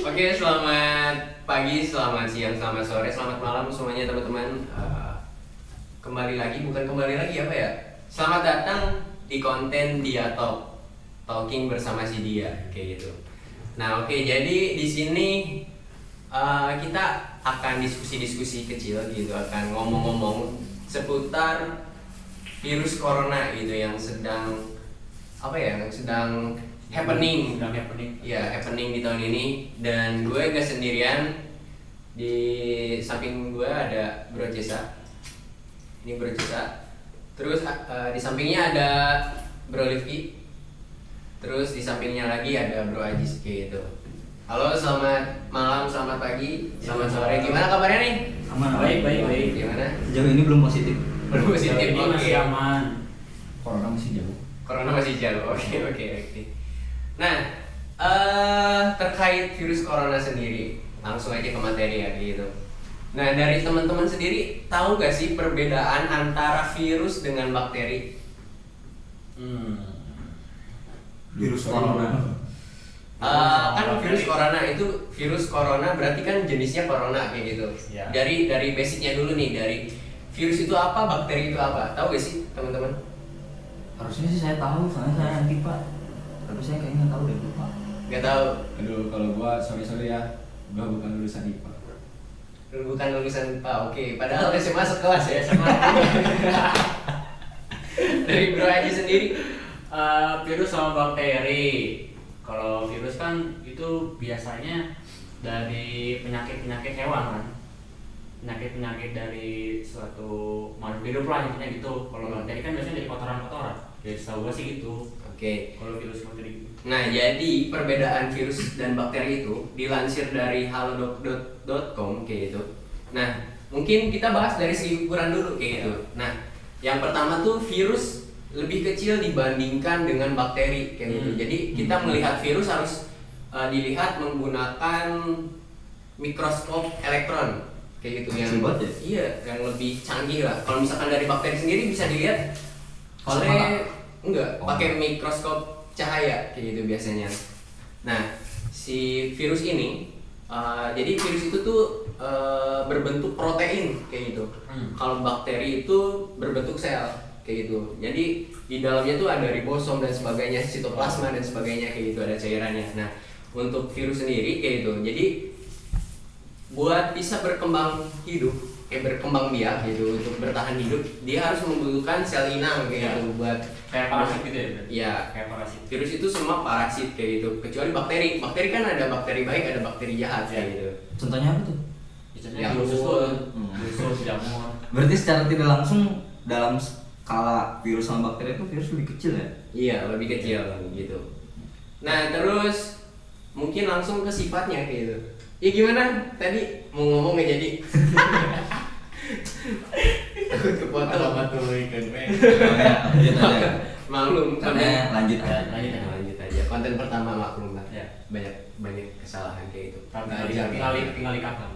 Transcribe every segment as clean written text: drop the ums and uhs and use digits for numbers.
Oke, selamat pagi, selamat siang, selamat sore, selamat malam semuanya teman-teman. Kembali lagi, bukan kembali lagi apa ya? Selamat datang di konten Dia Talk, talking bersama si Dia, kayak gitu. Nah, oke, jadi di sini kita akan diskusi-diskusi kecil gitu, akan ngomong-ngomong seputar virus corona gitu yang sedang happening. Ya, happening di tahun ini. Dan gue gak sendirian. Di samping gue ada Bro Cesa. Ini Bro Cesa. Terus di sampingnya ada Bro Rifki. Terus di sampingnya lagi ada Bro Ajis gitu. Halo, selamat malam, selamat pagi, selamat sore. Gimana kabarnya nih? Aman. Baik. Gimana? Sejauh ini belum positif. Belum positif. Ini masih aman. Corona masih jauh. Corona masih jauh. Oke. Nah, terkait virus corona sendiri, langsung aja ke materi ya gitu. Nah, dari teman-teman sendiri tahu gak sih perbedaan antara virus dengan bakteri? Virus corona. Kan virus corona berarti kan jenisnya corona kayak gitu. Ya. Dari basicnya dulu nih, dari virus itu apa, bakteri itu apa? Tahu gak sih teman-teman? Harusnya sih saya tahu, soalnya saya anti Pak. Tapi saya kayaknya tahu deh Pak. Gak tahu. Aduh, kalau gua sorry ya, gua bukan lulusan IPA. Bukan lulusan IPA, oke. Padahal SMA sekelas ya. Dari Bro Aji sendiri. Virus sama bakteri. Kalau virus kan itu biasanya dari penyakit hewan kan. Penyakit dari suatu makhluk hidup lah intinya gitu. Kalau bakteri kan biasanya dari kotoran-kotoran. Ya setahu gua sih gitu. Oke. Kalau virus bakteri. Nah, jadi perbedaan virus dan bakteri itu dilansir dari halodoc.com kayak gitu. Nah, mungkin kita bahas dari segi ukuran dulu kayak gitu. Nah, yang pertama tuh virus lebih kecil dibandingkan dengan bakteri kayak gitu. Jadi kita melihat virus harus dilihat menggunakan mikroskop elektron kayak gitu yang Banget ya? iya, yang lebih canggih lah. Kalau misalkan dari bakteri sendiri bisa dilihat Kalau pakai mikroskop cahaya kayak gitu biasanya. Nah, si virus ini jadi virus itu tuh berbentuk protein kayak gitu. Kalau bakteri itu berbentuk sel kayak gitu. Jadi di dalamnya tuh ada ribosom dan sebagainya, sitoplasma dan sebagainya kayak gitu, ada cairannya. Nah, untuk virus sendiri kayak gitu. Jadi buat bisa berkembang biak gitu, untuk bertahan hidup dia harus membutuhkan sel inang kayak gitu buat Kayak parasit gitu ya? Iya. Kayak parasit. Virus itu semua parasit kayak gitu, kecuali bakteri. Bakteri kan ada bakteri baik, ada bakteri jahat kayak gitu. Contohnya apa tuh? Biasanya Ya, usus jamur. jamur. Berarti secara tidak langsung dalam skala virus sama bakteri itu virus lebih kecil ya? Iya, lebih kecil gitu. Nah, terus mungkin langsung ke sifatnya kayak gitu. Ya gimana? Tadi mau ngomong nggak jadi. Takut kepotong. Lanjut aja. Maklum Lanjut aja. Lanjut aja. Konten pertama maklum lah. Ya. Banyak kesalahan kayak gitu. Tinggal dikata.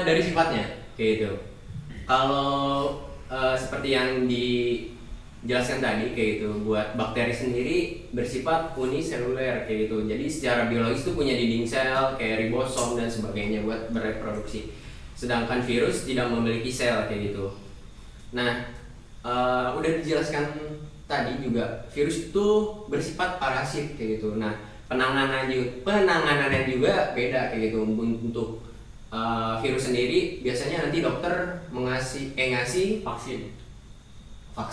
Dari sifatnya kayak gitu. Kalau seperti yang dijelaskan tadi kayak gitu, buat bakteri sendiri bersifat uniseluler kayak gitu. Jadi secara biologis itu punya dinding sel kayak ribosom dan sebagainya buat bereproduksi. Sedangkan virus tidak memiliki sel kayak gitu. Nah, udah dijelaskan tadi juga virus itu bersifat parasit kayak gitu. Nah, penanganannya juga beda kayak gitu. Untuk virus sendiri biasanya nanti dokter ngasih vaksin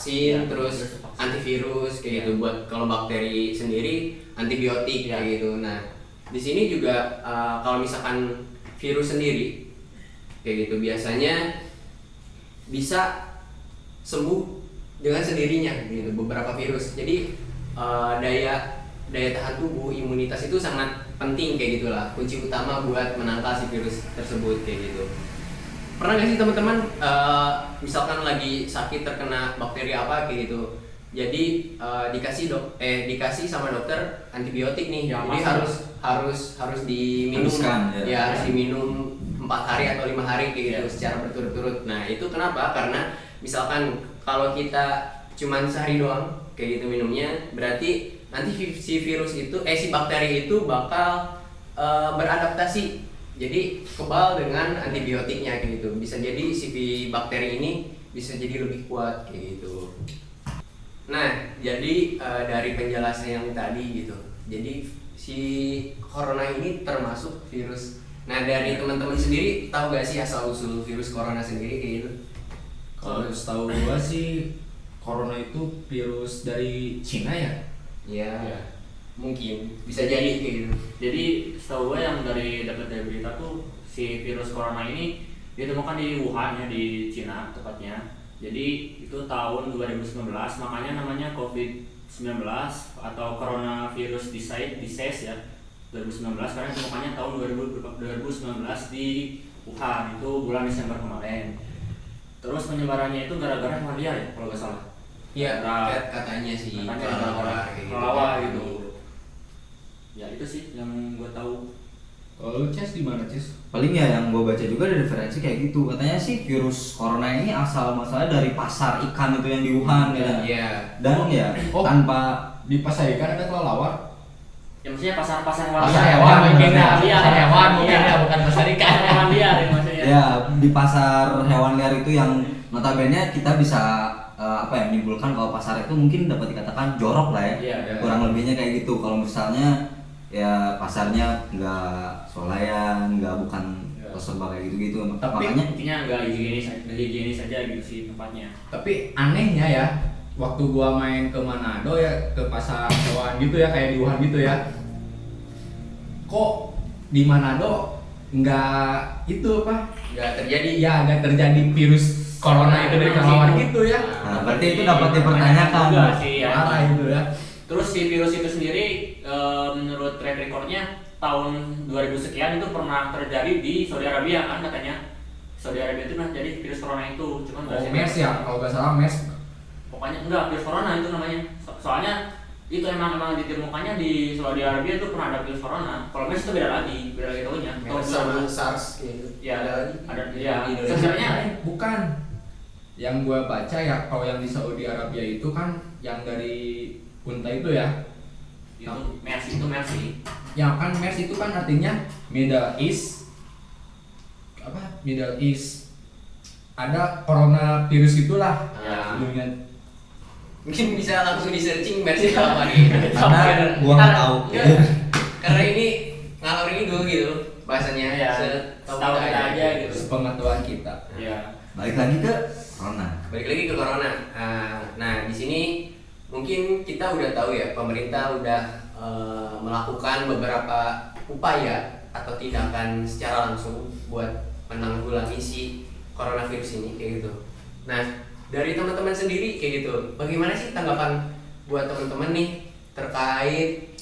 Ya, terus vaksin. antivirus kayak gitu. Buat kalau bakteri sendiri antibiotik kayak gitu. Nah, di sini juga kalau misalkan virus sendiri kayak gitu biasanya bisa sembuh dengan sendirinya gitu, beberapa virus. Jadi daya tahan tubuh, imunitas itu sangat penting kayak gitulah, kunci utama buat menangkal si virus tersebut kayak gitu. Pernah nggak sih teman-teman misalkan lagi sakit terkena bakteri apa kayak gitu, jadi dikasih sama dokter antibiotik nih, Ya, jadi harus diminum, Habiskan, ya. harus diminum 4 hari atau 5 hari kayak gitu secara berturut-turut. Nah, itu kenapa? Karena misalkan kalau kita cuman sehari doang kayak gitu minumnya, berarti si virus itu si bakteri itu bakal beradaptasi, jadi kebal dengan antibiotiknya kayak gitu. Bisa jadi si bakteri ini bisa jadi lebih kuat kayak gitu. Nah, jadi dari penjelasan yang tadi gitu, jadi si corona ini termasuk virus. Nah, dari teman-teman sendiri tahu gak sih asal usul virus corona sendiri kayak gitu? Kalau setahu gua sih corona itu virus dari Cina ya. Ya, Ya. mungkin bisa jadi kayak gitu. Jadi setahu gue yang dapat dari berita tuh si virus corona ini ditemukan di Wuhan ya, di Cina tepatnya. Jadi itu tahun 2019, makanya namanya COVID-19 atau coronavirus disease ya, 2019 karena ditemukannya tahun 2019 di Wuhan, itu bulan Desember kemarin. Terus penyebarannya itu gara-gara hewan liar ya kalau nggak salah. Iya, Gara- katanya sih katanya kelelawar gara-gara kayak kelelawar gitu. gitu. Ya itu sih yang gue tahu. Kalau lu Ces di mana Ces? Paling ya yang gue baca juga ada referensi kayak gitu, katanya sih virus corona ini asal masalahnya dari pasar ikan itu yang di Wuhan ya. Iya. Dan ya Oh. tanpa Di pasar ikan ada kelelawar. Ya maksudnya pasar hewan Pasar liar. hewan mungkin Pasar ya. liar. Pasar hewan mungkin Iya. ya, bukan pasar ikan. Pasar hewan liar ya maksudnya. ya di pasar hewan liar itu yang notabene kita bisa menimbulkan kalau pasar itu mungkin dapat dikatakan jorok lah ya. Iya, iya. Kurang lebihnya kayak gitu. Kalau misalnya ya pasarnya nggak swalayan, nggak bukan Iya. tersebar kayak gitu-gitu. Tapi Makanya Intinya nggak higienis aja gitu sih tempatnya. Tapi anehnya ya, waktu gua main ke Manado ya, ke pasar hewan gitu ya, kayak di Wuhan gitu ya. Kok di Manado nggak itu apa? Nggak terjadi. Ya nggak terjadi virus corona itu dari kelelawar gitu ya. Nah, berarti itu dapat dipertanyakan. Juga sih ya. Parah itu ya. Terus si virus itu sendiri menurut track recordnya tahun 2000 sekian itu pernah terjadi di Saudi Arabia kan katanya. Saudi Arabia itu pernah jadi virus corona itu, cuman Oh, berhasil- MERS ya, kalau nggak salah MERS. Pokoknya enggak, virus corona itu namanya. Soalnya itu emang ditemukannya di Saudi Arabia itu pernah ada virus corona. Kalau MERS itu beda lagi tahunnya. Tahun Sama 2000. SARS gitu. Ya, ada di ya. Indonesia. Sebenarnya Bukan. Yang gua baca ya, kalau yang di Saudi Arabia itu kan yang dari unta itu ya. itu MERS sih. Yang kan MERS itu kan artinya Middle East Middle East ada coronavirus itulah Ya. dunia. Mungkin bisa langsung di searching versi apa nih. karena gua nggak tahu. Enggak. Karena ini ngalor ngidul gitu bahasanya. Ya, Setahu kita aja gitu. Sepengetahuan kita. Ya. Balik lagi ke corona. Balik lagi ke corona. Nah, di sini mungkin kita udah tahu ya, pemerintah udah melakukan beberapa upaya atau tindakan secara langsung buat menanggulangi si coronavirus ini kayak gitu. Nah, dari teman-teman sendiri kayak gitu, bagaimana sih tanggapan buat teman-teman nih terkait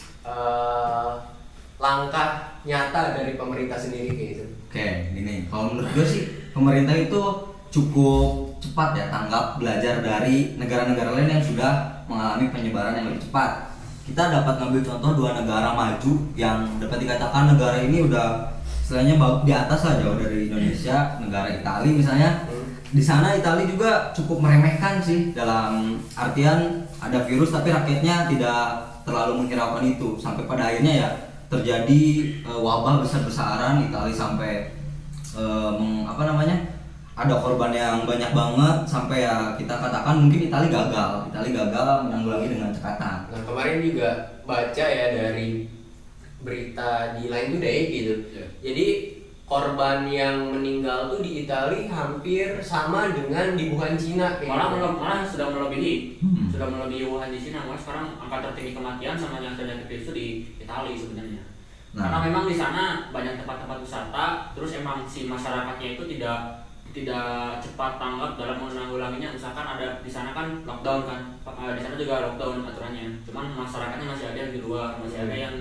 langkah nyata dari pemerintah sendiri kayak gitu? Oke, gini. Kalau menurut gue sih pemerintah itu cukup cepat ya tanggap belajar dari negara-negara lain yang sudah mengalami penyebaran yang lebih cepat. Kita dapat ngambil contoh dua negara maju yang dapat dikatakan negara ini udah istilahnya di atas lah jauh dari Indonesia, negara Italia misalnya. Di sana Italia juga cukup meremehkan sih dalam artian ada virus tapi rakyatnya tidak terlalu menghiraukan itu sampai pada akhirnya ya terjadi wabah besar-besaran. Italia sampai ada korban yang banyak banget sampai ya kita katakan mungkin Italia gagal menanggulangi dengan cekatan. Nah, kemarin juga baca ya dari berita di Line Today gitu. Ya. Jadi korban yang meninggal tuh di Italia hampir sama dengan di Wuhan, Cina kayak gitu. Malah sudah melebihi. Hmm. Sudah melebihi Wuhan di Cina. Malah sekarang angka tertinggi kematian sama yang terjadi itu di Italia sebenarnya. Nah. Karena memang di sana banyak tempat-tempat wisata, terus emang si masyarakatnya itu tidak cepat tanggap dalam menanggulanginya. Misalkan ada di sana kan lockdown kan, di sana juga lockdown aturannya. Cuman masyarakatnya masih ada yang di luar, masih ada yang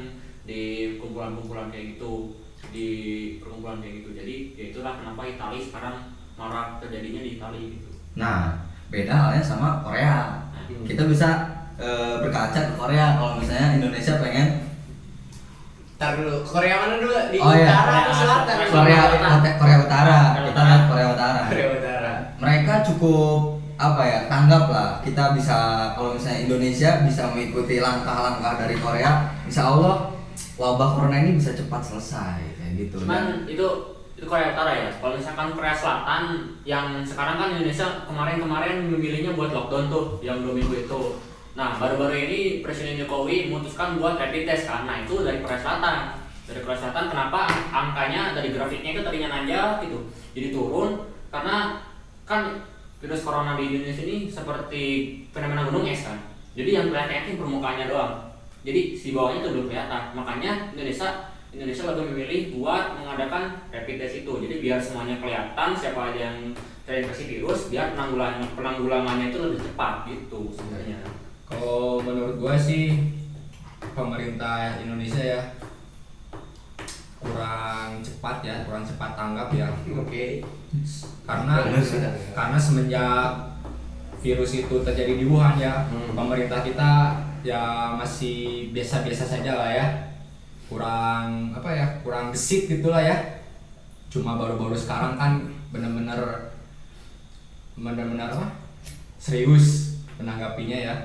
di kumpulan-kumpulan kayak gitu, di perkumpulan kayak gitu. Jadi ya itulah kenapa Italia sekarang marak terjadinya di Italia gitu. Nah, beda halnya sama Korea. Kita bisa berkaca ke Korea kalau misalnya Indonesia pengen Ntar dulu, Korea mana dulu? Di Oh, iya. utara atau selatan? Korea Utara. Kita lihat Korea Utara. Korea Utara. Mereka cukup apa ya, tanggap lah kita bisa, kalau misalnya Indonesia bisa mengikuti langkah-langkah dari Korea, insya Allah wabah corona ini bisa cepat selesai kayak gitu. Cuman itu Korea Utara ya. Kalau misalkan Korea Selatan yang sekarang kan Indonesia kemarin memilihnya buat lockdown tuh yang 2 minggu itu. Nah baru-baru ini Presiden Jokowi memutuskan buat rapid test kan. Nah itu dari Korea Selatan. Dari Korea Selatan kenapa angkanya dari grafiknya itu tadinya nanjak gitu, jadi turun karena kan virus corona di Indonesia ini seperti fenomena gunung es kan. Jadi yang kelihatan itu permukaannya doang. Jadi si bawahnya itu belum kelihatan. Makanya Indonesia lagi memilih buat mengadakan rapid test itu. Jadi biar semuanya kelihatan siapa aja yang terinfeksi virus, biar penanggulangannya itu lebih cepat gitu sebenarnya. Kalau menurut gua sih pemerintah Indonesia ya kurang cepat tanggap ya. Oke. Karena semenjak virus itu terjadi di Wuhan ya, pemerintah kita ya masih biasa-biasa saja lah ya. Kurang gesit gitulah ya. Cuma baru-baru sekarang kan benar-benar serius menanggapinya ya.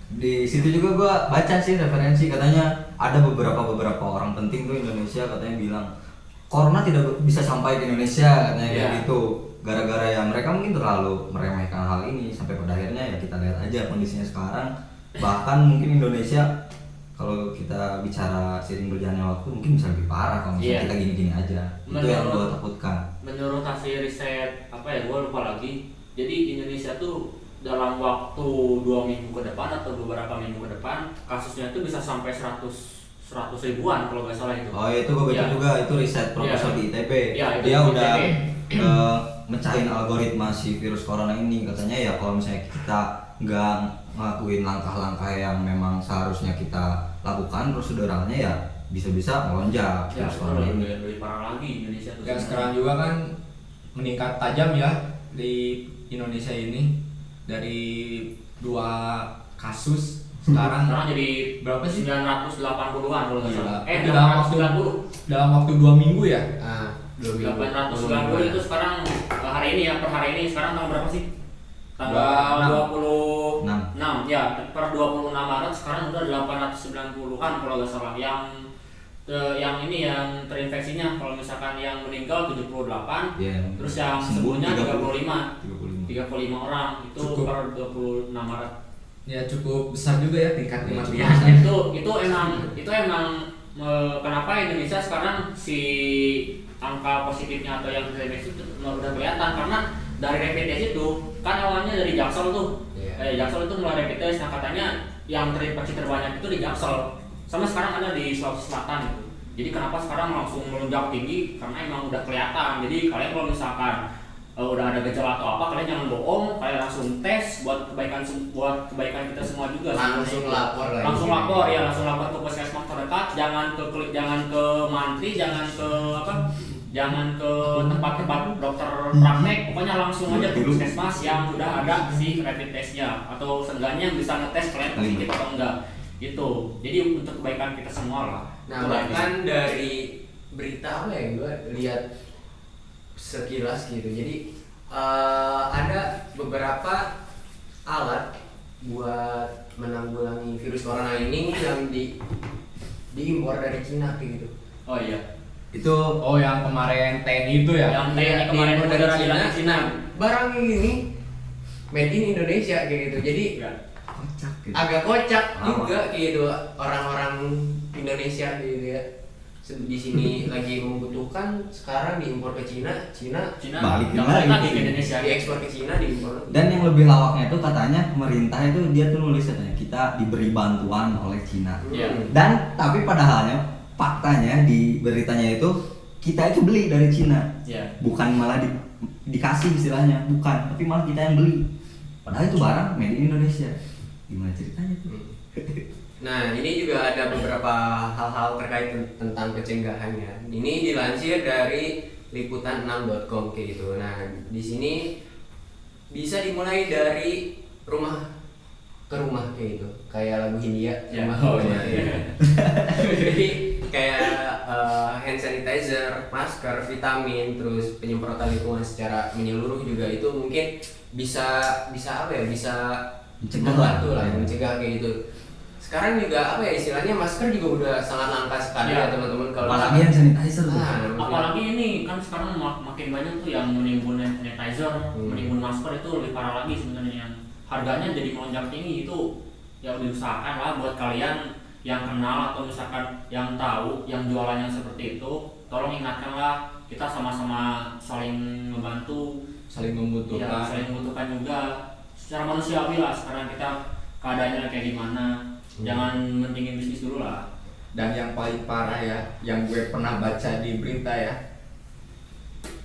Di situ juga gua baca sih referensi, katanya ada beberapa orang penting tuh Indonesia katanya bilang corona tidak bisa sampai ke Indonesia katanya kayak gitu, gara-gara ya mereka mungkin terlalu meremehkan hal ini, sampai pada akhirnya ya kita lihat aja kondisinya sekarang. Bahkan mungkin Indonesia kalau kita bicara seiring berjalannya waktu mungkin bisa lebih parah kalau misalnya kita gini-gini aja. Itu yang gua takutkan. Menurut hasil riset gua lupa lagi. Jadi Indonesia tuh dalam waktu 2 minggu ke depan atau beberapa minggu ke depan kasusnya itu bisa sampai 100 ribuan kalau nggak salah itu. Oh itu gue baca juga, itu riset profesor di ITB. Dia udah mecahin algoritma si virus corona ini, katanya ya kalau misalnya kita nggak ngelakuin langkah-langkah yang memang seharusnya kita lakukan proseduralnya ya bisa-bisa melonjak virus corona ini. Lebih parah lagi Indonesia tuh. Dan sekarang juga kan meningkat tajam ya di Indonesia ini, dari 2 kasus sekarang jadi berapa sih? 980-an kalau nggak salah. Dalam waktu 2 minggu ya? 890 itu sekarang hari ini ya, per hari ini sekarang tanggal berapa sih? Tanggal 26 ya, per 26 Maret sekarang udah 890-an kalau nggak salah. Yang ini yang terinfeksinya, kalau misalkan yang meninggal 78, terus yang sembuhnya 35 orang itu cukup. Per 26 Maret. Ya cukup besar juga ya tingkat kematian. Itu emang kenapa Indonesia sekarang si angka positifnya atau yang terinfeksi itu udah kelihatan, karena dari rapid test itu kan awalnya dari Jaksel tuh. Jaksel itu mulai rapid test, nah katanya yang terinfeksi terbanyak itu di Jaksel. Sama sekarang ada di Sulawesi Selatan itu. Jadi kenapa sekarang langsung melonjak tinggi? Karena emang udah kelihatan. Jadi kalian kalau misalkan udah ada gejala atau apa, kalian jangan bohong, kalian langsung tes buat kebaikan kita semua juga. Langsung lapor ke puskesmas terdekat, jangan ke mantri, jangan ke tempat-tempat dokter praktek, pokoknya langsung aja ke puskesmas yang udah ada si rapid testnya, atau seenggaknya bisa ngetes kalian positif atau enggak gitu. Jadi untuk kebaikan kita semua lah. Nah bahkan dari berita apa ya gue lihat sekilas gitu, jadi ada beberapa alat buat menanggulangi virus corona ini yang diimpor dari Cina gitu. Oh iya. Itu yang kemarin TNI itu ya? Yang TNI kemarin dari Cina. Barang ini made in Indonesia kayak gitu. Jadi kocak gitu. agak kocak juga gitu orang-orang Indonesia gitu ya. Di sini lagi membutuhkan, sekarang diimpor ke Cina balikin lagi ke Indonesia, diekspor ke Cina, diimpor. Dan yang lebih lawaknya itu katanya pemerintah itu dia tuh nulis katanya kita diberi bantuan oleh Cina. Dan tapi padahalnya faktanya di beritanya itu kita itu beli dari Cina. Bukan malah dikasih istilahnya, bukan, tapi malah kita yang beli. Padahal itu barang made in Indonesia. Gimana ceritanya tuh? Nah, ini juga ada beberapa hal-hal terkait tentang pencegahannya. Ini dilansir dari liputan6.com kayak gitu. Nah, di sini bisa dimulai dari rumah ke rumah kayak gitu. Kayak lagu Hindia, rumah ke rumah. Jadi kayak hand sanitizer, masker, vitamin, terus penyemprotan lingkungan secara menyeluruh juga itu mungkin bisa apa ya, bisa Mencegah membantu lah, lah, ya. mencegah kayak gitu. Sekarang juga apa ya istilahnya, masker juga udah sangat langka sekali Ya. ya teman-teman kalau Apalagi hand sanitizer tuh. Apalagi ini kan sekarang makin banyak tuh yang menimbun hand sanitizer, menimbun masker itu lebih parah lagi sebenarnya. Harganya jadi melonjak tinggi itu. Ya diusahakan lah buat kalian yang kenal atau misalkan yang tahu yang jualannya seperti itu, tolong ingatkanlah, kita sama-sama saling membantu, saling ya, membutuhkan. saling membutuhkan juga secara manusiawi lah. Sekarang kita keadaannya kayak gimana, jangan mentingin bisnis dulu lah. Dan yang paling parah ya, yang gue pernah baca di berita ya,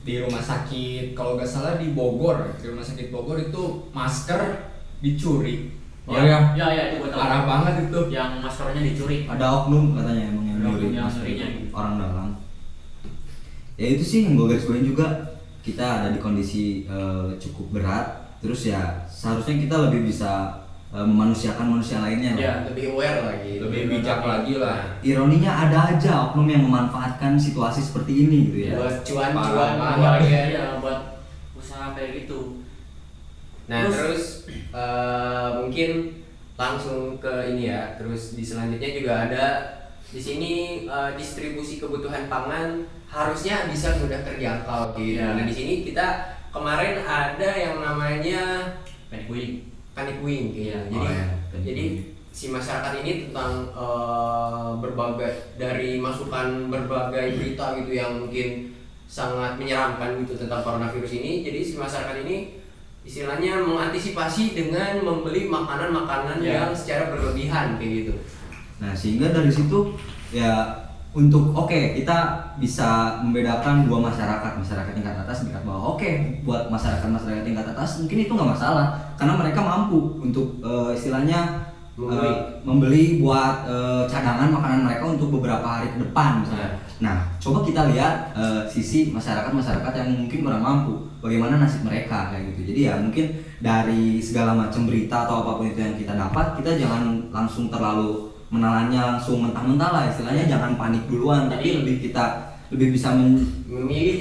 di rumah sakit, kalau nggak salah di Bogor, di rumah sakit Bogor itu masker dicuri. Oh ya. Ya itu gue tahu. Parah banget itu. Yang maskernya dicuri. Ada oknum katanya emang yang Ada oknum nyuri yang masker nyurinya itu, gitu. orang dalam. Ya itu sih yang gue garis bawain juga, kita ada di kondisi cukup berat, terus ya seharusnya kita lebih bisa memanusiakan manusia lainnya lah. Ya. lebih aware lagi, Lebih bijak lagi lah. Ironinya ada aja oknum yang memanfaatkan situasi seperti ini gitu ya. buat cuan-cuan Parah buat banget. Ya buat usaha kayak gitu. Nah terus mungkin langsung ke ini ya. Terus di selanjutnya juga ada di sini distribusi kebutuhan pangan harusnya bisa mudah terjangkau gitu. Ya. Nah di sini kita kemarin ada yang namanya Panic buying. panic buying gitu. Ya. Jadi Oh ya, panic jadi buying. si masyarakat ini tentang berbagai dari masukan berbagai berita gitu yang mungkin sangat menyeramkan gitu tentang coronavirus ini. Jadi si masyarakat ini istilahnya mengantisipasi dengan membeli makanan-makanan Ya. yang secara berlebihan kayak gitu. Nah sehingga dari situ ya untuk kita bisa membedakan dua masyarakat tingkat atas tingkat bawah. Buat masyarakat tingkat atas mungkin itu nggak masalah karena mereka mampu untuk istilahnya membeli buat cadangan makanan mereka untuk beberapa hari ke depan misalnya. Nah coba kita lihat sisi masyarakat yang mungkin kurang mampu, bagaimana nasib mereka kayak gitu. Jadi ya mungkin dari segala macam berita atau apapun itu yang kita dapat, kita jangan langsung terlalu menelannya langsung mentah-mentah lah, istilahnya jangan panik duluan, tapi kita lebih bisa Memilih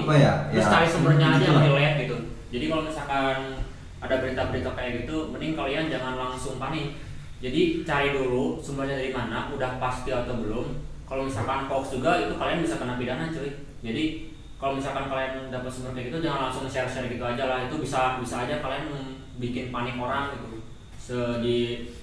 apa ya? Terus ya, cari sumbernya aja gitu yang lah. relate gitu. Jadi kalau misalkan ada berita-berita kayak gitu, mending kalian jangan langsung panik. Jadi cari dulu sumbernya dari mana, udah pasti atau belum. Kalau misalkan hoax juga itu kalian bisa kena pidana cuy. Jadi kalau misalkan kalian dapat sumber kayak gitu jangan langsung share-share gitu aja lah. Itu bisa aja kalian bikin panik orang gitu.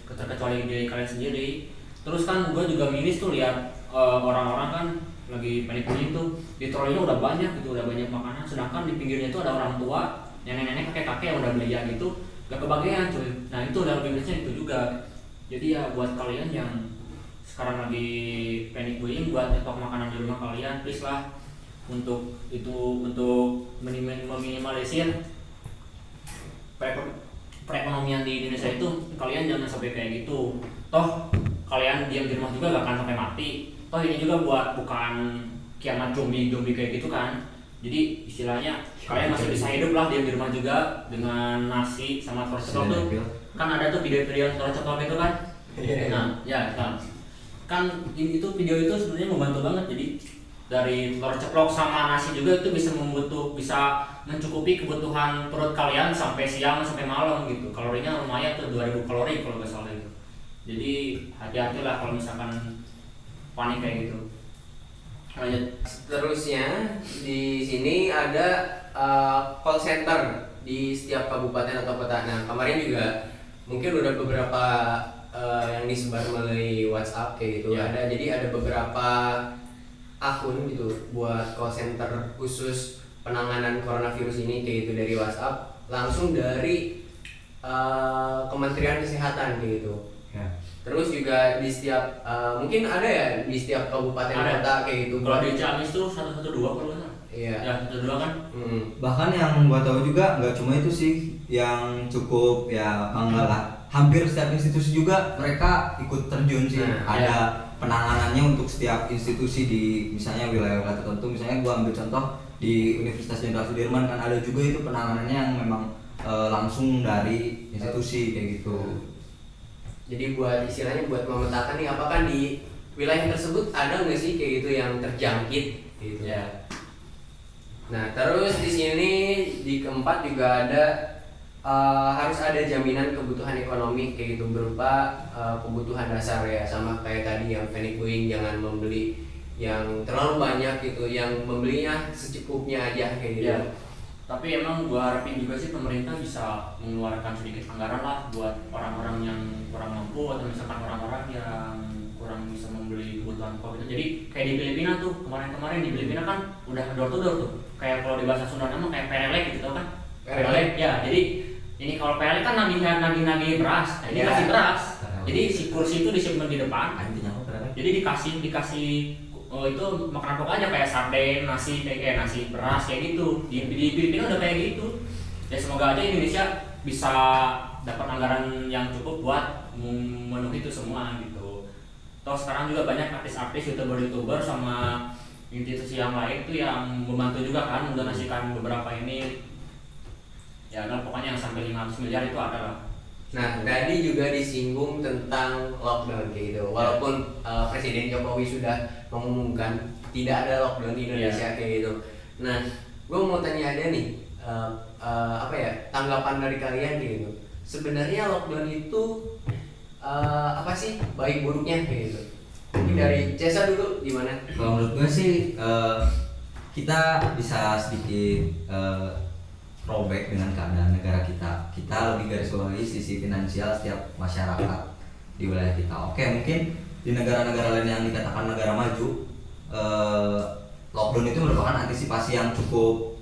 Terkecuali diri kalian sendiri. Terus kan gue juga miris tuh lihat orang-orang kan lagi panik buying tuh di trolinya udah banyak gitu, udah banyak makanan, sedangkan di pinggirnya itu ada orang tua, nenek-nenek, kakek-kakek yang udah belia gitu, gak kebagian cuy. Nah itu udah lebih mirisnya itu juga. Jadi ya buat kalian yang sekarang lagi panic buying, buat nyetok makanan di rumah kalian, please lah untuk meminimalisir perekonomian di Indonesia itu. Kalian jangan sampai kayak gitu. Toh kalian diam di rumah juga gak akan sampai mati. Toh ini juga bukan kiamat zombie kayak gitu kan. Jadi istilahnya kalian masih bisa hidup lah diam di rumah juga dengan nasi sama telur ceplok tuh. Kan ada tuh video-video telur ceplok itu kan. Nah, ya kan itu video itu sebenarnya membantu banget. Jadi dari telur ceplok sama nasi juga itu bisa mencukupi kebutuhan perut kalian sampai siang sampai malam gitu. Kalorinya lumayan tuh 2000 kalori kalau nggak salah itu. Jadi hati-hatilah kalau misalkan panik kayak gitu. Lanjut. Seterusnya di sini ada call center di setiap kabupaten atau kota. Nah kemarin juga mungkin udah beberapa yang disebar melalui WhatsApp kayak gitu. Ya. Jadi ada beberapa akun gitu buat call center khusus penanganan coronavirus ini kayak gitu dari WhatsApp, langsung dari Kementerian Kesehatan kayak gitu. Ya. Terus juga di setiap mungkin ada ya di setiap kabupaten Ada. kota kayak gitu. Kalau di Ciamis tuh 112 kalau nggak salah. Iya. Ya 112 kan. Bahkan yang gua tahu juga nggak cuma itu sih yang cukup ya bangga lah. Hampir setiap institusi juga mereka ikut terjun sih. Nah, ada ya. penanganannya untuk setiap institusi di misalnya wilayah-wilayah tertentu. Misalnya gua ambil contoh di Universitas Jenderal Sudirman kan ada juga itu penanganannya yang memang langsung dari institusi kayak gitu. Jadi buat istilahnya buat memetakan nih apakah di wilayah tersebut ada nggak sih kayak gitu yang terjangkit gitu. Ya. Nah terus di sini di keempat juga ada harus ada jaminan kebutuhan ekonomi kayak gitu berupa kebutuhan dasar ya, sama kayak tadi yang panic-buying, jangan membeli yang terlalu banyak gitu, yang membelinya secukupnya aja kayak gitu. Ya. Tapi emang gua harapin juga sih pemerintah bisa mengeluarkan sedikit anggaran lah buat orang-orang yang kurang mampu atau misalkan orang-orang yang kurang bisa membeli kebutuhan pokok itu. Jadi kayak di Filipina tuh kemarin di Filipina kan udah door to door tuh. Kayak kalau di bahasa Sunda nama kayak perelek gitu tau kan? Perelek ya. Jadi ini kalau perelek kan nagih beras. Nah, ini Ya. kasih beras. Jadi si kursi itu disimpan di depan. Anjingnya apa berapa? Jadi dikasih itu makanan pokok aja kayak sarden, nasi kayak nasi beras kayak gitu. Di Filipina udah kayak gitu. Ya semoga aja Indonesia bisa dapat anggaran yang cukup buat memenuhi itu semua gitu. Toh sekarang juga banyak artis-artis, youtuber sama institusi yang lain tuh yang membantu juga kan mendonasikan beberapa ini. Ya kan pokoknya yang sampai 500 miliar itu ada lah. Nah tadi juga disinggung tentang lockdown kayak gitu. Walaupun Presiden Jokowi sudah mengumumkan tidak ada lockdown di Indonesia kayak gitu. Nah, gue mau tanya aja nih, apa ya tanggapan dari kalian kayak gitu. Sebenarnya lockdown itu apa sih baik buruknya kayak gitu? Mungkin dari Cesa dulu gimana? Kalau menurut gue sih kita bisa sedikit robek dengan keadaan negara kita. Kita lebih garis bawahi sisi finansial setiap masyarakat di wilayah kita. Oke, mungkin di negara-negara lain yang dikatakan negara maju, lockdown itu merupakan antisipasi yang cukup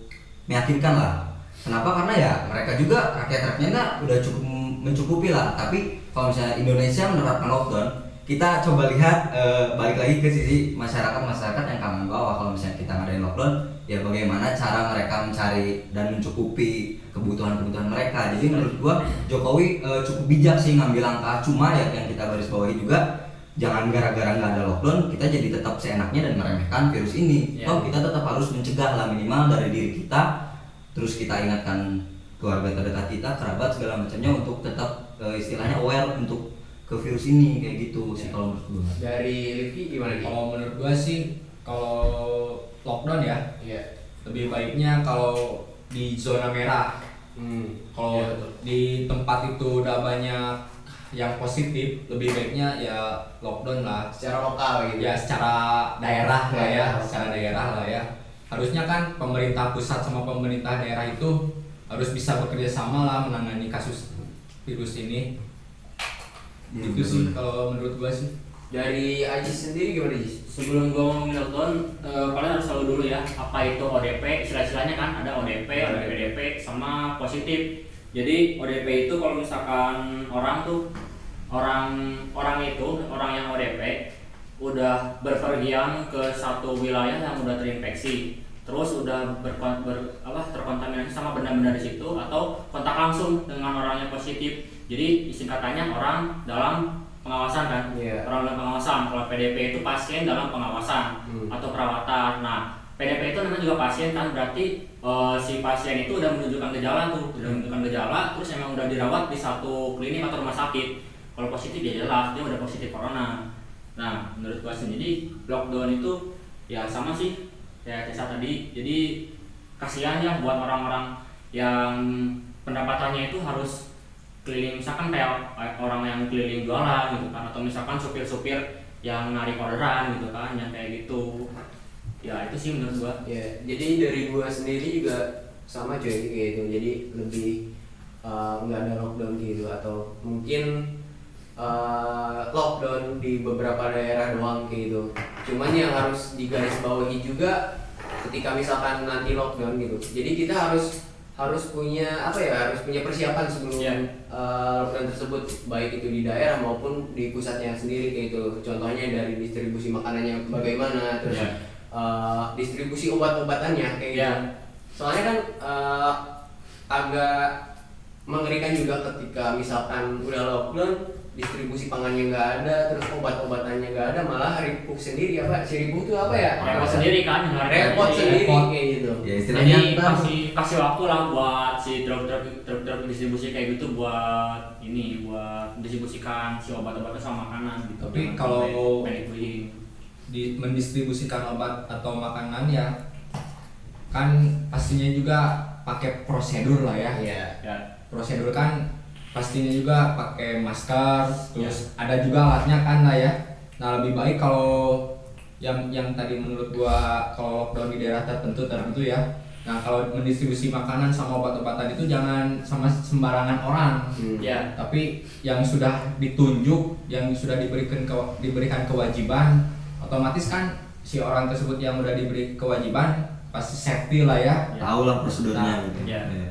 meyakinkan lah. Kenapa? Karena ya mereka juga rakyat-rakyatnya udah cukup mencukupi lah. Tapi kalau misalnya Indonesia menerapkan lockdown, kita coba lihat balik lagi ke sisi masyarakat yang kalangan bawah. Kalau misalnya kita ngadain lockdown, ya bagaimana cara mereka mencari dan mencukupi kebutuhan mereka. Jadi menurut gua Jokowi cukup bijak sih ngambil langkah. Cuma ya yang kita garis bawahi juga, jangan gara-gara nggak ada lockdown kita jadi tetap seenaknya dan meremehkan virus ini. Ya. Kita tetap harus mencegah lah, minimal dari diri kita. Terus kita ingatkan keluarga terdekat kita, kerabat segala macamnya untuk tetap istilahnya aware untuk ke virus ini kayak gitu sih kalau menurut gua. Dari Livi gimana nih? Kalau menurut gua sih kalau lockdown ya Iya. lebih baiknya kalau di zona merah. Kalau Iya, betul. di tempat itu udah banyak yang positif, lebih baiknya ya lockdown lah. Secara lokal gitu. Ya secara daerah lah ya, Daerah. secara daerah lah ya. Harusnya kan pemerintah pusat sama pemerintah daerah itu harus bisa bekerja sama lah menangani kasus virus ini. Iya, Itu sih betul. kalau menurut gua sih. Dari Ajis sendiri gimana Ajis? Sebelum gua ngomongin lockdown, kalian harus tahu dulu ya apa itu ODP. Istilah-istilahnya kan ada ODP, ada PDP, sama positif. Jadi ODP itu kalau misalkan orang yang ODP udah berpergian ke satu wilayah yang udah terinfeksi, terus udah terkontaminasi sama benda-benda di situ atau kontak langsung dengan orang yang positif. Jadi singkatannya orang dalam pengawasan kan. Iya. Orang dalam pengawasan. Kalau PDP itu pasien dalam pengawasan atau perawatan. Nah, PDP itu namanya juga pasien kan, berarti si pasien itu udah menunjukkan gejala terus emang udah dirawat di satu klinik atau rumah sakit. Kalau positif ya jelas dia udah positif corona. Nah, menurut gua sendiri lockdown itu ya sama sih kayak Tessa tadi. Jadi kasihan ya buat orang-orang yang pendapatannya itu harus keliling, misalkan kayak orang yang keliling jualan gitu kan, atau misalkan supir-supir yang narik orderan gitu kan, yang kayak gitu. Ya itu sih menurut gua. Ya, jadi dari gua sendiri juga sama cuy kayak gitu. Jadi lebih nggak ada lockdown gitu, atau mungkin lockdown di beberapa daerah doang kayak gitu. Cuman yang harus digarisbawahi juga ketika misalkan nanti lockdown gitu. Jadi kita harus punya harus punya persiapan sebelum lockdown tersebut, baik itu di daerah maupun di pusatnya sendiri kayak gitu. Contohnya dari distribusi makanannya bagaimana, terus distribusi obat-obatannya kayak gitu. Soalnya kan agak mengerikan juga ketika misalkan udah lockdown distribusi pangannya nggak ada, terus obat-obatannya nggak ada, malah Ripuk sendiri apa? Si Ripuk tuh apa ya? repot sendiri kan, Repot sendiri repot. kayak gitu. Ya istilahnya jadi ntar kasih waktu lah buat si truk distribusi kayak gitu buat buat distribusikan si obat-obatan sama makanan gitu. Tapi Jangan kalau sampai panic buying. mendistribusikan obat atau makanan ya kan pastinya juga pakai prosedur lah ya. Iya. Ya, Prosedur kan pastinya juga pakai masker, terus ada juga alatnya kan lah ya. Nah lebih baik kalau yang tadi menurut gua kalau lockdown di daerah tertentu ya. Nah kalau mendistribusi makanan sama obat-obatan itu jangan sama sembarangan orang. ya. Tapi yang sudah ditunjuk, yang sudah diberikan kewajiban, otomatis kan si orang tersebut yang udah diberi kewajiban pasti safety lah ya. tahu lah prosedurnya Nah, gitu. ya. Ya.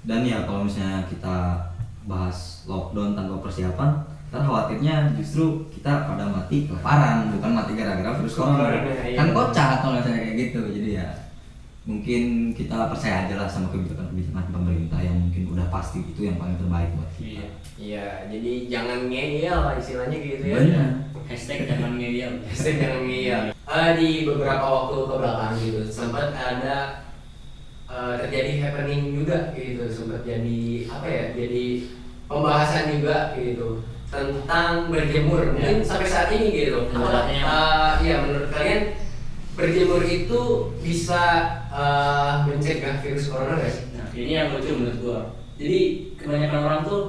Dan ya kalau misalnya kita bahas lockdown tanpa persiapan, ntar khawatirnya justru kita pada mati kelaparan, bukan mati gara-gara virus corona. Iya. Kan kocak kalau misalnya kayak gitu. Jadi ya mungkin kita percaya aja lah sama kebijakan pemerintah yang mungkin udah pasti itu yang paling terbaik buat kita. Iya. Iya, jadi jangan ngeyel lah istilahnya gitu ya. Benar. Hashtag jangan ngeyel. Hashtag jangan ngeyel. Di beberapa waktu ke belakang gitu sempat ada terjadi happening juga gitu, sempat jadi apa ya, jadi pembahasan juga gitu tentang berjemur. Mungkin sampai saat ini gitu. Ya menurut kalian berjemur itu bisa mencegah virus corona nggak sih? Nah, ini yang lucu menurut gua. Jadi kebanyakan orang tuh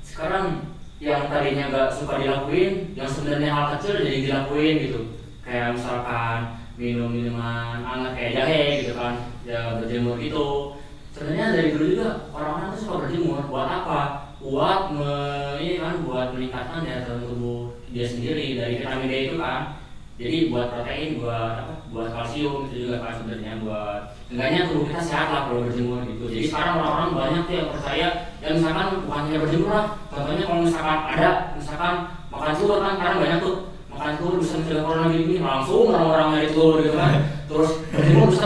sekarang yang tadinya nggak suka dilakuin, yang sebenarnya hal kecil jadi dilakuin gitu. Kayak misalkan minum minuman hangat kayak jahe gitu kan, ya berjemur gitu. Sebenarnya dari dulu juga orang-orang tuh suka berjemur. Buat apa? Buat buat meningkatkan daya tahan tubuh dia sendiri dari vitamin D itu kan. Jadi buat protein, buat kalsium itu juga kan sebenarnya buat enggaknya tubuh kita sehat lah kalau berjemur gitu. Jadi sekarang orang-orang banyak tuh yang percaya ya misalkan bukan hanya berjemur lah. Contohnya kalau misalkan makan telur kan, sekarang banyak tuh makan telur bisa mencegah corona gini, langsung orang-orang nyari telur gitu kan. Terus berjemur bisa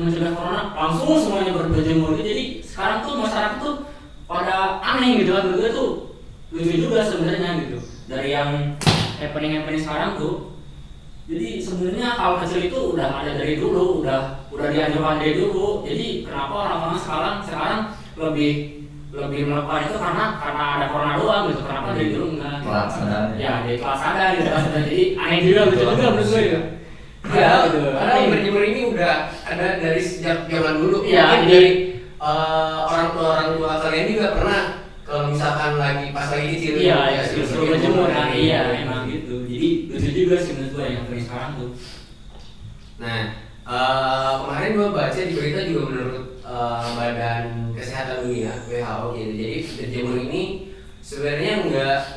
mencegah corona, langsung semuanya berjemur gitu. Jadi sekarang tuh masyarakat tuh pada aneh gitu kan, menurut gue tuh lucu juga sebenarnya gitu. Dari yang happening sekarang tuh, jadi sebenarnya hal kecil itu udah ada dari dulu, udah dianjurkan dari dulu. Jadi kenapa orang-orang sekarang lebih melakukan itu karena ada corona doang gitu. Kenapa dari dulu enggak? Ya dari kelas ada gitu kan. Jadi aneh juga, lucu juga menurut gue ya. Ya, padahal berjemur ini udah ada dari sejak zaman dulu. Iya, Mungkin jadi dari orang tua kalian juga pernah kalau misalkan pas lagi kecil. iya, ya justru berjemur kan. Iya, emang gitu. Jadi lucu juga sih menurut gue yang sekarang tuh. Nah, kemarin gue baca di berita juga menurut Badan Kesehatan Dunia WHO gitu. Jadi berjemur ini sebenarnya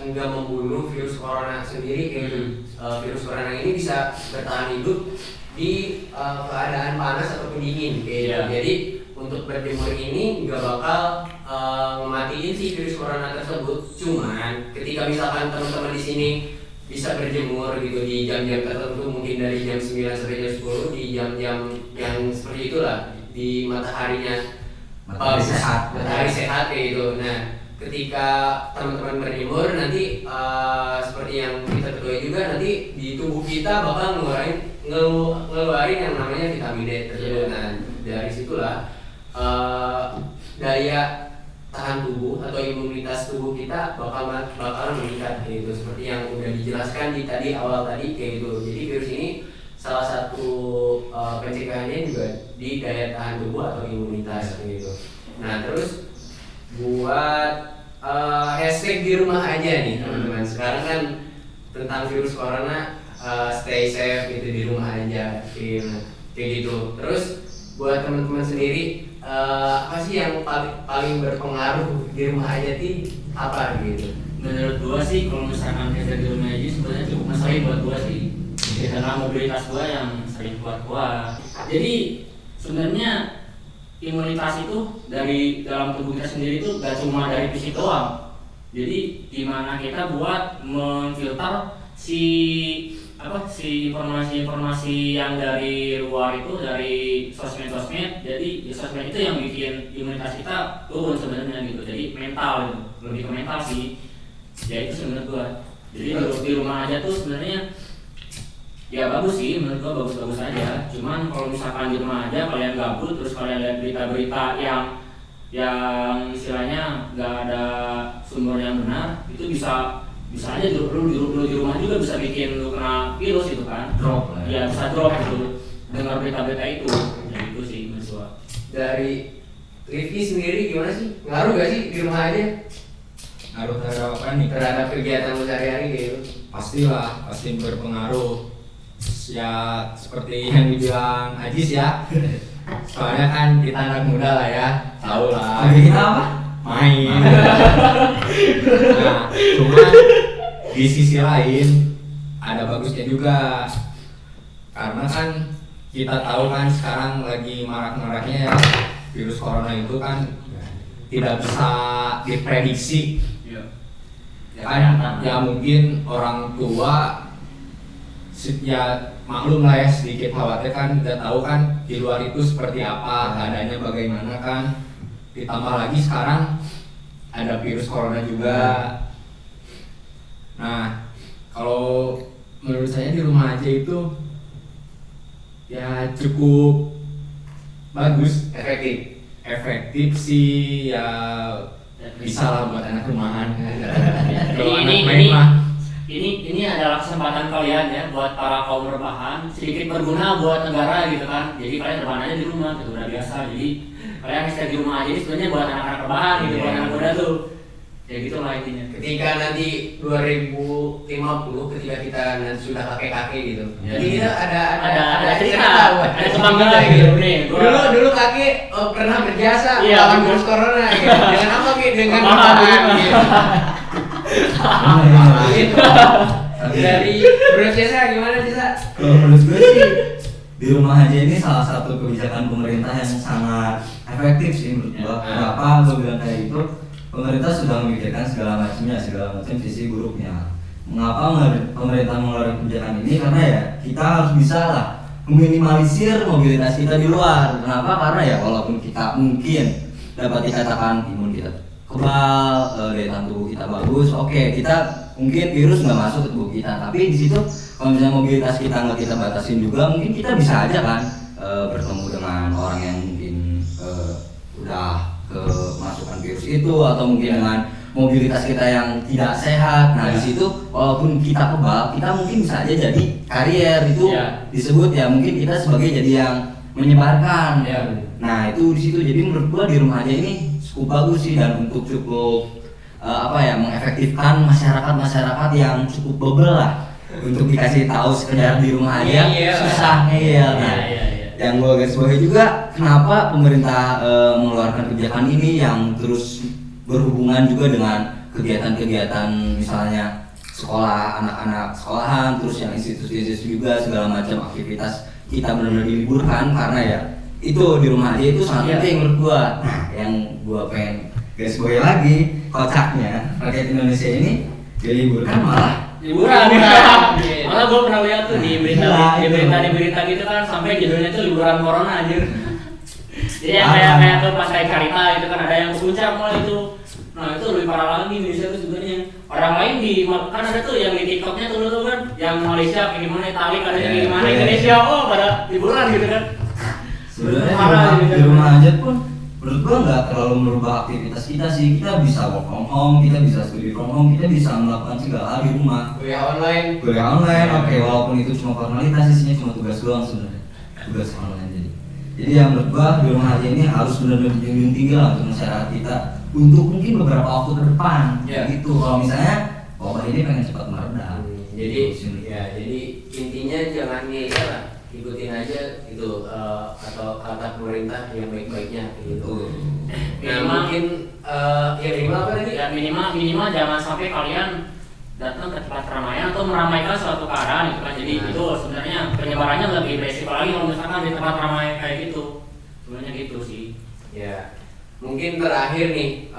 nggak membunuh virus corona sendiri gitu. Virus corona ini bisa bertahan hidup di keadaan panas ataupun dingin gitu. Yeah. Jadi untuk berjemur ini nggak bakal ngematiin si virus corona tersebut. Cuman ketika misalkan teman-teman di sini bisa berjemur gitu di jam-jam tertentu, mungkin dari jam 9 sampai jam 10 di jam-jam yang seperti itulah, di matahari sehat kayak gitu. Nah, ketika teman-teman berjemur nanti seperti yang kita ketahui juga, nanti di tubuh kita bakal ngeluarin yang namanya vitamin D tersebut. Nah, dari situlah daya tahan tubuh atau imunitas tubuh kita bakal meningkat gitu, seperti yang udah dijelaskan di awal tadi kayak gitu. Jadi virus ini salah satu pencegahannya juga di daya tahan tubuh atau imunitas gitu. Nah, terus buat hashtag di rumah aja nih teman-teman. Sekarang kan tentang virus corona, stay safe gitu, di rumah aja kayak gitu. Terus buat teman-teman sendiri, apa sih yang paling berpengaruh di rumah aja apa gitu? Menurut gua sih kalau misalkan kita di rumah aja sebenarnya cukup masalah buat gua sih. Karena mobilitas gua yang sering buat gua. Jadi sebenarnya imunitas itu dari dalam tubuh kita sendiri itu gak cuma dari fisik doang. Jadi dimana kita buat memfilter si si informasi-informasi yang dari luar itu, dari sosmed, jadi ya sosmed itu yang bikin imunitas kita turun sebenarnya gitu. Jadi mental gitu, lebih ke mental sih. Ya itu sebenarnya gua. Jadi di rumah aja tuh sebenarnya ya bagus sih, menurut gua bagus-bagus aja. Cuman kalau misalkan di rumah aja kalian gabut terus kalian lihat berita-berita yang istilahnya nggak ada sumber yang benar, itu bisa aja lu di rumah juga bisa bikin lu kena virus gitu kan. Drop lah ya bisa drop gitu dengar berita-berita itu. Jadi itu sih menurut gua. Dari Rifki sendiri gimana sih? Ngaruh gak sih di rumah aja Ngaruh terhadap apa nih? terhadap kegiatan sehari-hari gitu? Pastilah, pasti berpengaruh. Ya seperti yang dibilang Ajis ya. Soalnya kan kita anak muda lah ya, tahu lah. Lagi kita apa? Main. Nah, cuman di sisi lain ada bagusnya juga. Karena kan kita tahu kan sekarang lagi marak-maraknya ya virus corona itu kan tidak bisa diprediksi. Kan ya mungkin orang tua ya maklum lah ya, sedikit khawatir kan, nggak tahu kan di luar itu seperti apa keadaannya, bagaimana kan. Ditambah lagi sekarang ada virus corona juga. Nah, kalau menurut saya di rumah aja itu ya cukup bagus, efektif sih ya, bisa lah buat anak rumahan. Kalau anak main mah ini adalah kesempatan kalian ya buat para kaum rebahan, sedikit berguna buat negara gitu kan. Jadi kalian rebahan aja di rumah gitu, udah biasa. Jadi kalian stay di rumah aja ini sebenarnya buat anak-anak rebahan gitu, buat anak muda tuh. Ya gitu lah intinya. Ketika nanti 2050 ketika kita nanti sudah kakek-kakek gitu. Ya. Jadi kita Ada cerita, buat ada kita kebanggaan gitu. gitu nih. Dulu kakek pernah berjasa Iya, melawan betul. virus corona gitu. Dengan apa Ki? Dengan Rebahan. rebahan gitu. Gitu. Dari Bro Cesa gimana Cesa? Kalau menurut gue sih di rumah aja ini salah satu kebijakan pemerintah yang sangat efektif sih menurut gue. Kenapa gue bilang kayak gitu? Pemerintah sudah memikirkan segala macam sisi buruknya. Mengapa pemerintah mengeluarkan kebijakan ini? Karena ya kita harus bisa lah meminimalisir mobilitas kita di luar. Kenapa? Karena ya walaupun kita mungkin dapat dikatakan imun kita kebal, daya tahan tubuh kita bagus, oke, kita mungkin virus nggak masuk ke tubuh kita, tapi di situ kalau misalnya mobilitas kita nggak kita batasin juga, mungkin kita bisa aja kan bertemu dengan orang yang mungkin udah kemasukan virus itu, atau mungkin dengan mobilitas kita yang tidak sehat. Nah di situ walaupun kita kebal, kita mungkin bisa aja jadi karier itu disebut ya, mungkin kita sebagai jadi yang menyebarkan. Nah itu di situ, jadi menurut gua di rumah aja ini cukup bagus sih, dan untuk cukup mengefektifkan masyarakat yang cukup bebel lah untuk dikasih tahu sekedar di rumah aja susah ngeyel. Nah, yang gue garis bawahi juga kenapa pemerintah mengeluarkan kebijakan ini yang terus berhubungan juga dengan kegiatan-kegiatan misalnya sekolah, anak-anak sekolahan, terus yang institusi juga segala macam aktivitas kita benar-benar diliburkan, karena ya itu di rumah aja itu sangat penting menurut gua. Nah, yang gua pengen garis bawahi lagi, kocaknya rakyat Indonesia ini diliburkan malah liburan. Malah gua pernah lihat tuh di berita gitu kan, sampai judulnya tuh liburan corona anjir. Jadi yang kayak ke Pantai Carita itu kan ada yang ke puncak malah itu. Nah itu lebih parah lagi Indonesia tuh sebenarnya. Orang lain kan ada tuh yang di TikToknya tuh kan, yang Malaysia kayak gimana, Itali ada yang kayak gimana, Indonesia pada liburan gitu kan. Sebenarnya di rumah aja pun menurut gua nggak terlalu merubah aktivitas kita sih. Kita bisa work from home, kita bisa studi from home, kita bisa melakukan segala hal di rumah. Kuliah online, oke, walaupun itu cuma formalitas, isinya cuma tugas doang sebenarnya, tugas online. Jadi yang menurut gua di rumah aja ini harus benar-benar dijunjung tinggi lah untuk masyarakat kita untuk mungkin beberapa waktu ke depan. Gitu. Kalau misalnya wabah ini pengen cepat mereda. Jadi intinya jangan ngeyel lah, ikutin aja gitu atau kata pemerintah yang baik-baiknya gitu. Nah mungkin minimal apa tadi? Ya minimal jangan sampai kalian datang ke tempat keramaian atau meramaikan suatu keadaan gitu kan. Jadi itu sebenarnya penyebarannya lebih beresiko lagi kalau misalkan di tempat ramai kayak gitu. Sebenarnya gitu sih. Ya mungkin terakhir nih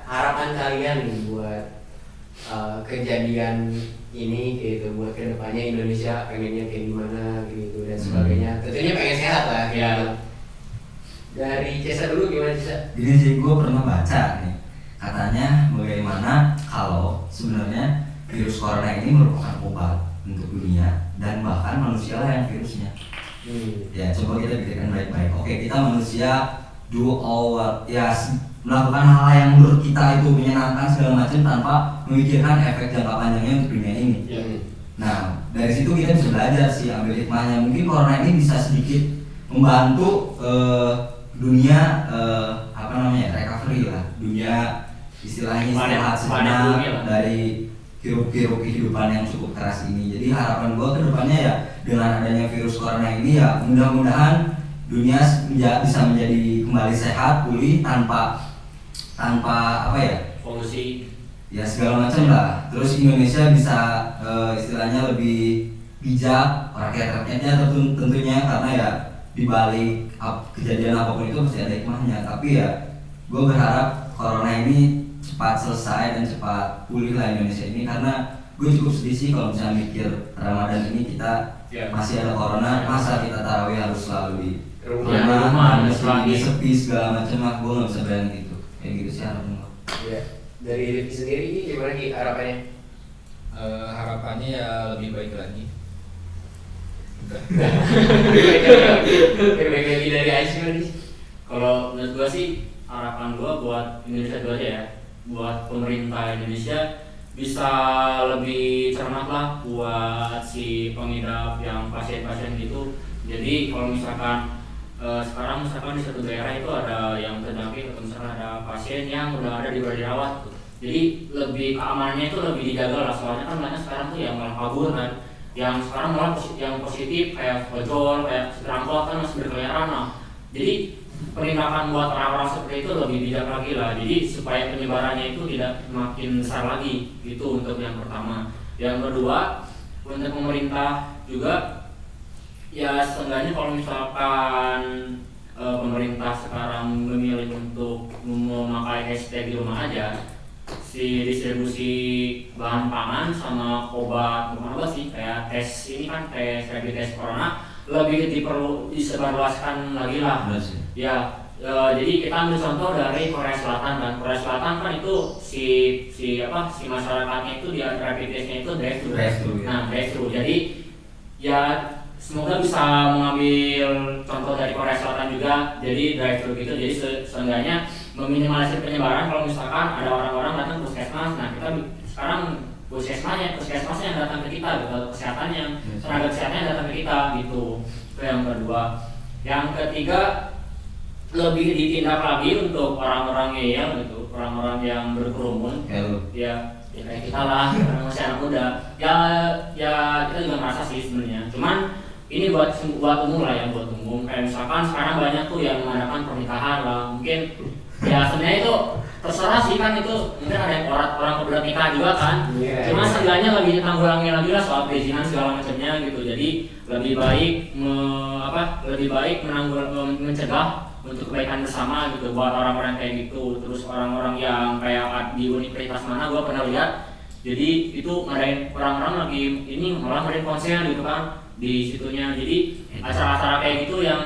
harapan kalian nih buat kejadian ini gitu buat kedepannya Indonesia pengennya kayak gimana gitu dan sebagainya. Tentunya pengen sehat lah. Ya. Dari Cesa dulu gimana Cesa? Jadi sih gue pernah baca nih, katanya bagaimana kalau sebenarnya virus corona ini merupakan obat untuk dunia dan bahkan manusia lah yang virusnya. Ya coba kita pikirkan baik-baik. Oke, kita manusia do all ya melakukan hal yang menurut kita itu menyenangkan segala macam tanpa memikirkan efek jangka panjangnya untuk dunia ini. Nah dari situ kita bisa belajar sih, ambil hikmahnya. Mungkin corona ini bisa sedikit membantu dunia recovery lah, dunia istilahnya istirahat sejenak dari hiruk-hiruk kehidupan yang cukup keras ini. Jadi harapan gue ke depannya ya dengan adanya virus corona ini ya mudah-mudahan dunia bisa menjadi kembali sehat, pulih tanpa polusi ya segala macam lah. Terus Indonesia bisa istilahnya lebih bijak, rakyat-rakyatnya tentunya, karena ya di balik kejadian apapun itu pasti ada hikmahnya. Tapi ya gue berharap corona ini cepat selesai dan cepat pulih lah Indonesia ini, karena gue cukup sedih sih kalau misalnya mikir Ramadan ini kita masih ada corona, masa kita tarawih harus selalu di rumah sepi segala macam. Gue nggak bisa bayangin gitu, kayak gitu sih harapan gue. Ya. Dari Rifki sendiri gimana Ki harapannya? Harapannya ya lebih baik lagi. Udah. Lebih baik lagi dari Aisyah nih. Kalau menurut gua sih harapan gua buat Indonesia dulu aja ya, buat pemerintah Indonesia bisa lebih cermat lah buat si pengidap yang pasien-pasien gitu. Jadi kalau misalkan sekarang misalkan di satu daerah itu ada yang terjangkit atau misalkan ada pasien yang udah ada di dirawat tuh. Jadi lebih keamanannya itu lebih dijaga lah, soalnya kan banyak sekarang tuh yang malah kabur kan, yang sekarang malah yang positif kayak ojol, kayak segerangkot kan masih berkeliaran lah. Jadi penindakan buat orang-orang seperti itu lebih bijak lagi lah, jadi supaya penyebarannya itu tidak makin besar lagi gitu untuk yang pertama. Yang kedua, untuk pemerintah juga ya setengahnya kalau misalkan pemerintah sekarang memilih untuk memakai hashtag di rumah aja, si distribusi bahan pangan sama obat bukan obat sih, kayak tes ini kan tes rapid test corona lebih disebarluaskan lagi lah. Ya, jadi kita ambil contoh dari Korea Selatan kan. Korea Selatan kan itu si masyarakatnya itu dia rapid testnya itu drive-thru. Nah, drive-thru. Jadi ya semoga bisa mengambil contoh dari Korea Selatan juga. Jadi drive-thru gitu. Jadi seenggaknya meminimalisir penyebaran. Kalau misalkan ada orang-orang datang ke puskesmas, nah kita sekarang puskesmasnya yang datang ke kita, tenaga kesehatannya datang ke kita gitu. Itu yang kedua. Yang ketiga, lebih ditindak lagi untuk orang-orang ngeyel gitu, orang-orang yang berkerumun. Ya kayak kita lah, karena masih anak muda. Ya kita juga merasa sih sebenarnya. Cuman ini buat umum lah ya, buat umum. Kayak misalkan sekarang banyak tuh yang mengadakan pernikahan lah, mungkin ya sebenarnya itu terserah sih kan, itu mungkin ada yang orang kebetulan nikah juga kan. Cuma seenggaknya lebih ditanggulangi lagi lah soal perizinan segala macamnya gitu. Jadi lebih baik mencegah untuk kebaikan bersama gitu buat orang-orang kayak gitu. Terus orang-orang yang kayak di universitas mana gua pernah lihat, jadi itu ngadain orang-orang lagi ini malah ngadain konser gitu kan di situnya. Jadi acara-acara kayak gitu yang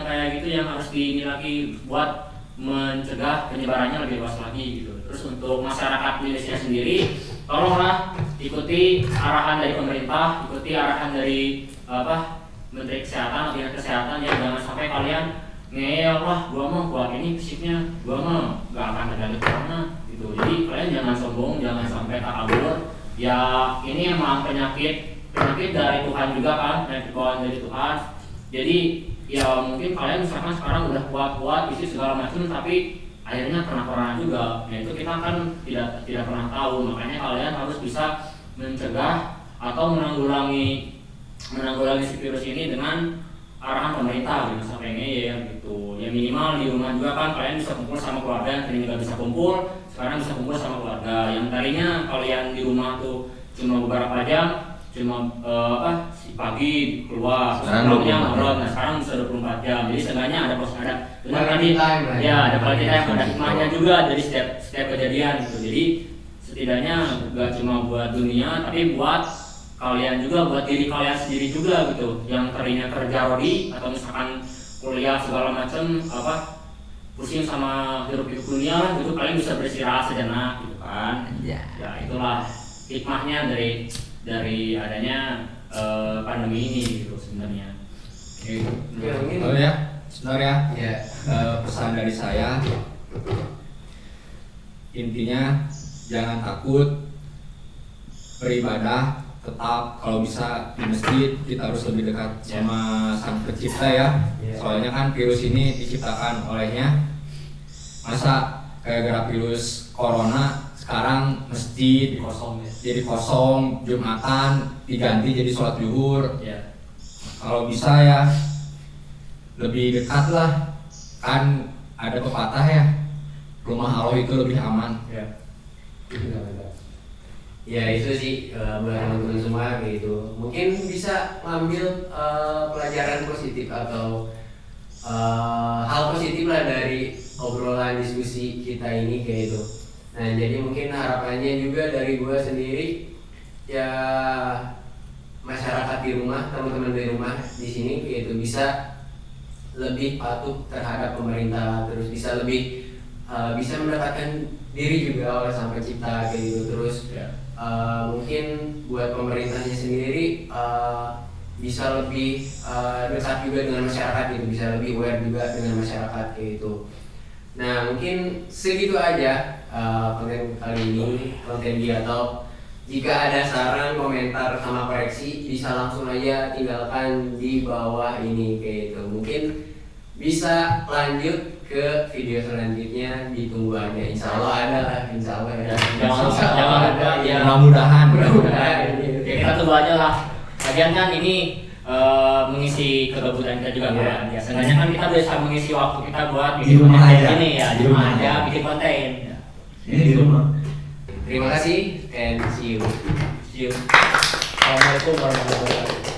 harus ini lagi buat mencegah penyebarannya lebih luas lagi gitu. Terus untuk masyarakat Indonesia sendiri, tolonglah ikuti arahan dari pemerintah, ikuti arahan dari Menteri Kesehatan atau Dinas Kesehatan, ya jangan sampai kalian ngeyel lah, gua mau kuat ini fisiknya, gua mau gak akan terjadi corona gitu. Jadi kalian jangan sombong, jangan sampai takabur. Ya ini emang penyakit dari Tuhan juga kan, penyakit bawaan dari Tuhan. Jadi ya mungkin kalian misalkan sekarang udah kuat-kuat isi segala macam, tapi akhirnya kena corona juga. Ya itu kita kan tidak pernah tahu. Makanya kalian harus bisa mencegah atau menanggulangi si virus ini dengan arahan pemerintah gitu, sampai ngeyel gitu. Ya minimal di rumah juga kan kalian bisa kumpul sama keluarga, yang tadinya nggak bisa kumpul, sekarang bisa kumpul sama keluarga. Yang tadinya kalian di rumah tuh cuma beberapa jam, cuma pagi keluar, sekarang ngobrol. Nah sekarang bisa 24 jam. Jadi seenggaknya ada quality time, ada hikmahnya juga dari setiap kejadian gitu. Jadi setidaknya gak cuma buat dunia, tapi buat kalian juga, buat diri kalian sendiri juga gitu, yang tadinya kerja rodi atau misalkan kuliah segala macam apa pusing sama hirup-pikuk dunia gitu, kalian bisa beristirahat sejenak gitu kan. Ya. Ya itulah hikmahnya dari adanya pandemi ini gitu sebenarnya. Ya, mungkin Oh ya, sebenarnya ya pesan dari saya intinya jangan takut beribadah, tetap kalau bisa di masjid. Kita harus lebih dekat sama sang pencipta ya. Soalnya kan virus ini diciptakan olehnya. Masa kayak gara virus corona sekarang masjid Kosong ya. jadi kosong, Jumatan diganti jadi sholat zuhur. Ya. Kalau bisa ya lebih dekat lah, kan ada pepatah ya, rumah Allah itu lebih aman. Ya. ya itu sih buat teman-teman semua gitu. Mungkin bisa ngambil pelajaran positif atau hal positif lah dari obrolan diskusi kita ini kayak gitu. Nah jadi mungkin harapannya juga dari gua sendiri ya, masyarakat di rumah, teman-teman di rumah di sini kayak gitu bisa lebih patuh terhadap pemerintah, terus bisa lebih bisa mendekatkan diri juga oleh sang pencipta kayak gitu. Terus mungkin buat pemerintahnya sendiri bisa lebih dekat juga dengan masyarakat gitu, bisa lebih aware juga dengan masyarakat kayak gitu. Nah mungkin segitu aja konten kali ini, konten Giatalk. Jika ada saran, komentar, sama koreksi bisa langsung aja tinggalkan di bawah ini kayak gitu. Mungkin bisa lanjut ke video selanjutnya, ditunggu aja. Insya Allah ada lah, insya Allah ada. Jangan lupa ya. Mudah-mudahan. Ya kita tunggu aja lah. Lagian kan ini mengisi kegabutan kita juga kan. Ya, seenggaknya kan kita bisa mengisi waktu kita buat Di rumah konten aja. ini ya, Di di rumah rumah aja aja. bikin konten. Ya. Ini di rumah. Terima kasih and see you. See you. Assalamualaikum warahmatullahi wabarakatuh.